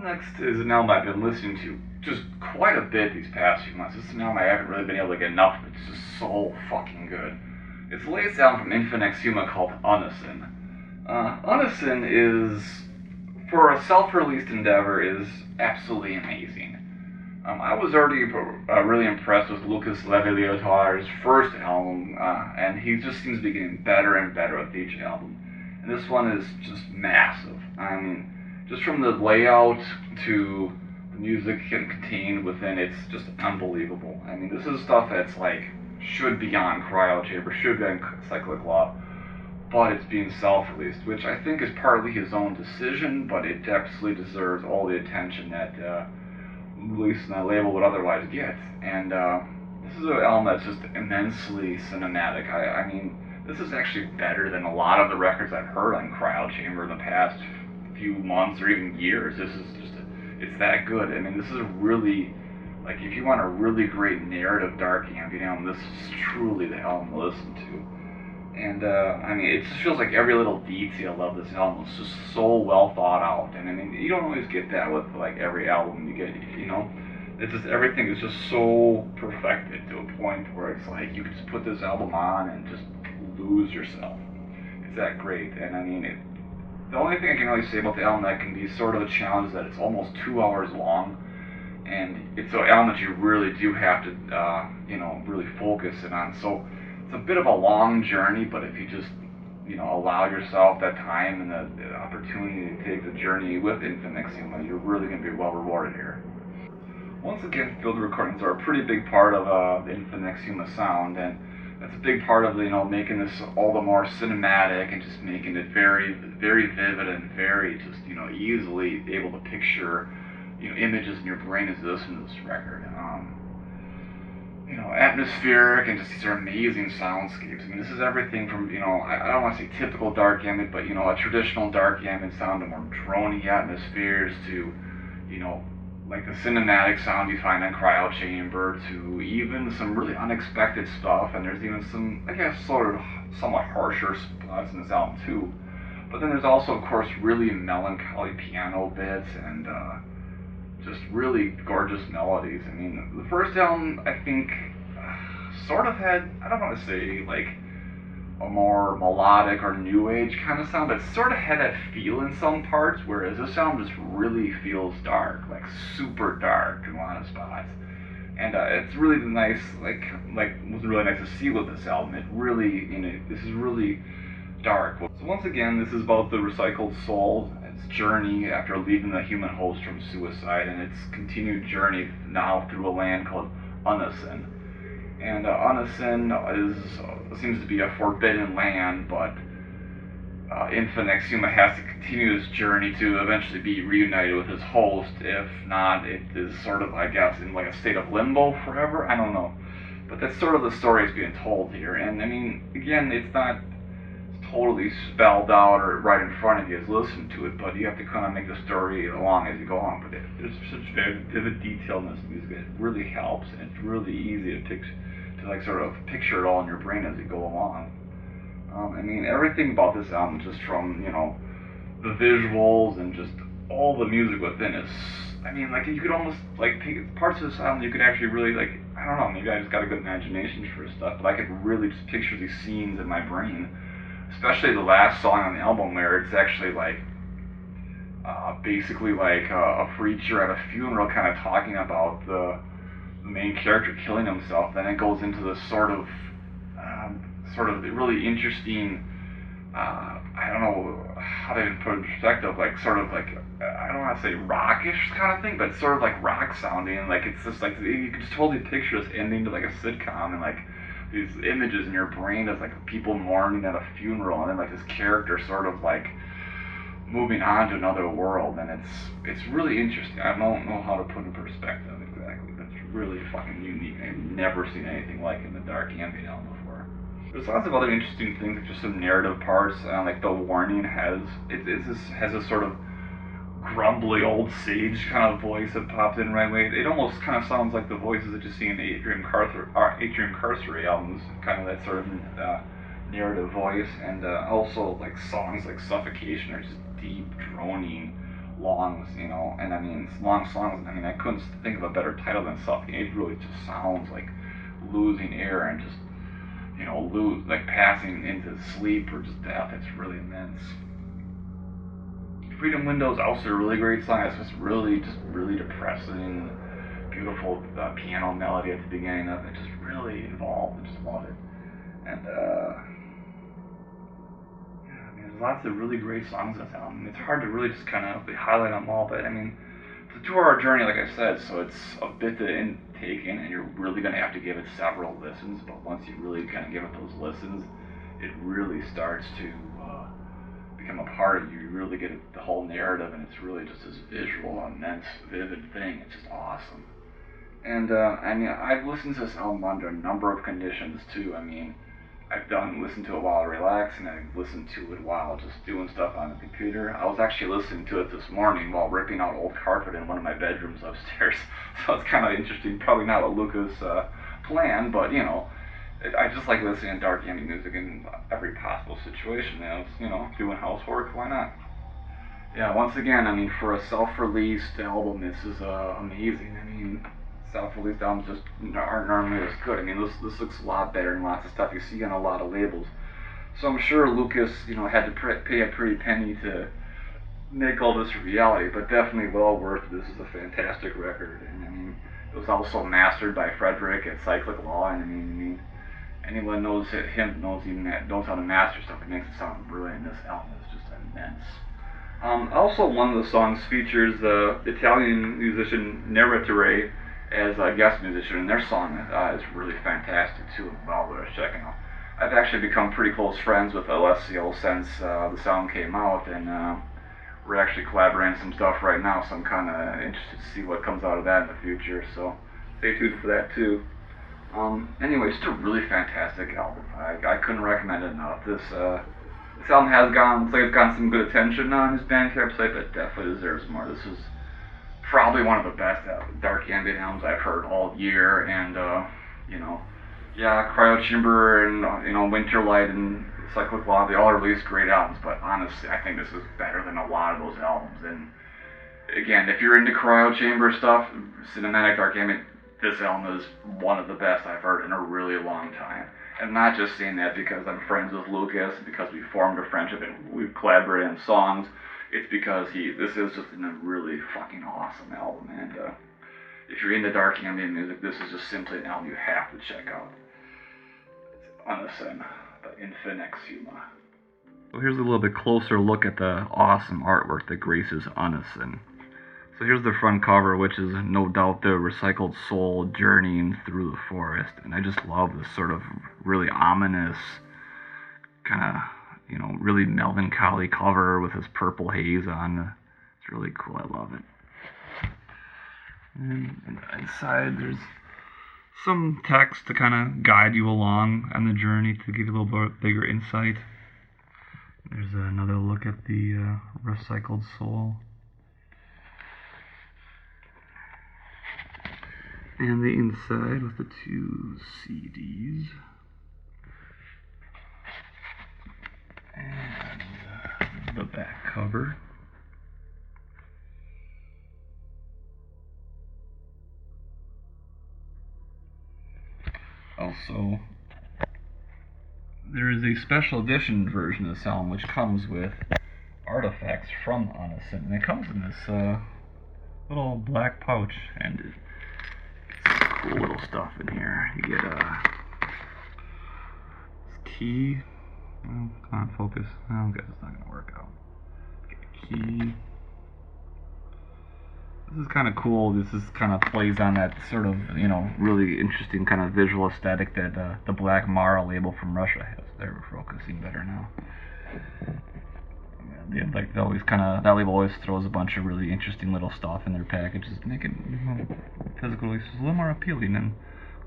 next is an album I've been listening to just quite a bit these past few months. This is an album I haven't really been able to get enough of. It's just so fucking good. It's the latest album from Infinexhuma called Unasan. Unasan is, for a self-released endeavor, is absolutely amazing. I was already really impressed with Lucas Levi-Leotard's first album, and he just seems to be getting better and better with each album. And this one is just massive. I mean, just from the layout to the music contained within, it's just unbelievable. I mean, this is stuff that's like, should be on Cryo Chamber, should be on Cyclic Law, but it's being self-released, which I think is partly his own decision, but it absolutely deserves all the attention that releasing that label would otherwise get. And this is an album that's just immensely cinematic. I mean, this is actually better than a lot of the records I've heard on Cryo Chamber in the past few months or even years. This is just, it's that good. I mean, this is really, like, if you want a really great narrative dark ambient album, this is truly the album to listen to. And, I mean, it just feels like every little detail of this album is just so well thought out. And, I mean, you don't always get that with, like, every album you get, you know? It's just, everything is just so perfected to a point where it's like, you can just put this album on and just lose yourself. It's that great. And, I mean, the only thing I can really say about the album that can be sort of a challenge is that it's almost 2 hours long. And it's an album that you really do have to, you know, really focus in on. So it's a bit of a long journey, but if you just, you know, allow yourself that time and the opportunity to take the journey with Infinexhuma, you're really going to be well rewarded here. Once again, field recordings are a pretty big part of the Infinexhuma sound, and that's a big part of, you know, making this all the more cinematic and just making it very, very vivid and very just, you know, easily able to picture, you know, images in your brain as you listen to this record. You know, atmospheric and just these are amazing soundscapes. I mean, this is everything from, you know, I don't want to say typical dark ambient, but, you know, a traditional dark ambient sound to more droney atmospheres to, you know, like the cinematic sound you find on Cryo Chamber to even some really unexpected stuff, and there's even some, I guess, sort of somewhat harsher spots in this album too. But then there's also, of course, really melancholy piano bits and just really gorgeous melodies. I mean, the first album, I think, sort of had, I don't want to say, like, a more melodic or new age kind of sound, but sort of had that feel in some parts, whereas this album just really feels dark, like super dark in a lot of spots. And it's really nice, like it was really nice to see with this album. It really, you know, this is really dark. So once again, this is about the recycled soul, its journey after leaving the human host from suicide, and its continued journey now through a land called Unasan. And Unasan seems to be a forbidden land, but Infinexhuma has to continue his journey to eventually be reunited with his host. If not, it is sort of, I guess, in like a state of limbo forever. I don't know. But that's sort of the story that's being told here. And I mean, again, it's not totally spelled out or right in front of you as you listen to it, but you have to kind of make the story along as you go on. But there's such vivid detail in this music. It really helps, and it's really easy to like sort of picture it all in your brain as you go along. I mean, everything about this album, just from, you know, the visuals and just all the music within is, I mean, like, you could almost, like, take parts of this album you could actually really, like, I don't know, maybe I just got a good imagination for stuff, but I could really just picture these scenes in my brain, especially the last song on the album where it's actually, like, basically like a preacher at a funeral kind of talking about the main character killing himself. Then it goes into this sort of really interesting, I don't know how to even put it in perspective, like sort of like, I don't want to say rockish kind of thing, but sort of like rock sounding, like it's just like, you can just totally picture this ending to like a sitcom, and like these images in your brain as like people mourning at a funeral, and then like this character sort of like moving on to another world, and it's really interesting. I don't know how to put it in perspective exactly, but it's really fucking unique. I've never seen anything like it in the dark ambient album before. There's lots of other interesting things, like just some narrative parts, like the warning has a sort of grumbly old sage kind of voice that pops in right away. It almost kind of sounds like the voices that you see in the Atrium Carcery albums, kind of that sort of narrative voice, and also like songs like Suffocation are just deep, droning, longs, and I mean, it's long songs. I mean, I couldn't think of a better title than Suffocating. It really just sounds like losing air and just, like passing into sleep or just death. It's really immense. Freedom Window is also a really great song. It's just really depressing, beautiful piano melody at the beginning of it. Just really involved. I just love it. And there's lots of really great songs in this album. It's hard to really just kind of highlight them all, but I mean, it's a 2-hour journey, like I said, so it's a bit to take in, and you're really going to have to give it several listens, but once you really kind of give it those listens, it really starts to become a part of you. You really get the whole narrative, and it's really just this visual, immense, vivid thing. It's just awesome. And I mean, I've listened to this album under a number of conditions too. I mean, I've listened to it while relaxing, and I've listened to it while just doing stuff on the computer. I was actually listening to it this morning while ripping out old carpet in one of my bedrooms upstairs. So it's kind of interesting. Probably not what Lucas planned, but I just like listening to dark ambient music in every possible situation. Doing housework, why not? Yeah, once again, I mean, for a self-released album, this is amazing. I mean, self-released albums just aren't normally as good. I mean, this looks a lot better than lots of stuff you see on a lot of labels. So I'm sure Lucas, had to pay a pretty penny to make all this a reality, but definitely well worth it. This is a fantastic record, and I mean, it was also mastered by Frederick at Cyclic Law, and I mean, anyone knows him knows how to master stuff. It makes it sound brilliant. This album is just immense. Also, one of the songs features the Italian musician Narratore as a guest musician, and their song is really fantastic too. Well worth checking out. I've actually become pretty close friends with Alessio since the sound came out, and we're actually collaborating some stuff right now, so I'm kind of interested to see what comes out of that in the future, so stay tuned for that too. Anyway, just a really fantastic album. I couldn't recommend it enough. This album has gotten some good attention on his Bandcamp site, but definitely deserves more. This is probably one of the best dark ambient albums I've heard all year, and Cryo Chamber and Winterlight and Cyclic Law, they all released great albums, but honestly, I think this is better than a lot of those albums. And again, if you're into Cryo Chamber stuff, cinematic dark ambient, this album is one of the best I've heard in a really long time. And I'm not just saying that because I'm friends with Lucas, because we formed a friendship and we've collaborated on songs. It's because this is just a really fucking awesome album. And if you're into dark ambient music, this is just simply an album you have to check out. It's Unasan by Infinexhuma. So here's a little bit closer look at the awesome artwork that graces Unasan. So here's the front cover, which is no doubt the recycled soul journeying through the forest. And I just love this sort of really ominous, kind of, really melancholy cover with this purple haze on. It's really cool. I love it. And inside there's some text to kind of guide you along on the journey to give you a little bit bigger insight. There's another look at the recycled soul. And the inside with the 2 CDs. And the back cover. Also, there is a special edition version of this album which comes with artifacts from Unasan. And it comes in this little black pouch, and cool little stuff in here. You get this key. Oh, come on, focus. Oh, guess it's not gonna work out. Get a key. This is kind of cool. This is kind of plays on that sort of, really interesting kind of visual aesthetic that the Black Mara label from Russia has. There, we're focusing better now. Yeah, like they always that label always throws a bunch of really interesting little stuff in their packages to make it physical release a little more appealing, and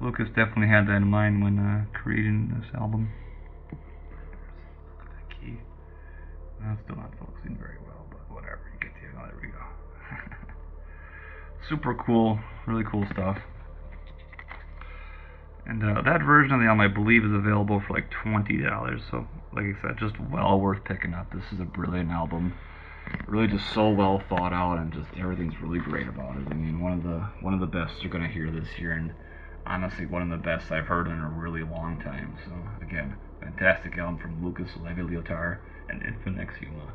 Lucas definitely had that in mind when creating this album. Look at that key. It's still not focusing very well, but whatever, you get the there we go. Super cool, really cool stuff. And that version of the album, I believe, is available for like $20. So, like I said, just well worth picking up. This is a brilliant album. Really just so well thought out, and just everything's really great about it. I mean, one of the best you're gonna hear this year, and honestly one of the best I've heard in a really long time. So again, fantastic album from Lucas Levi Leotar and Infinexhuma.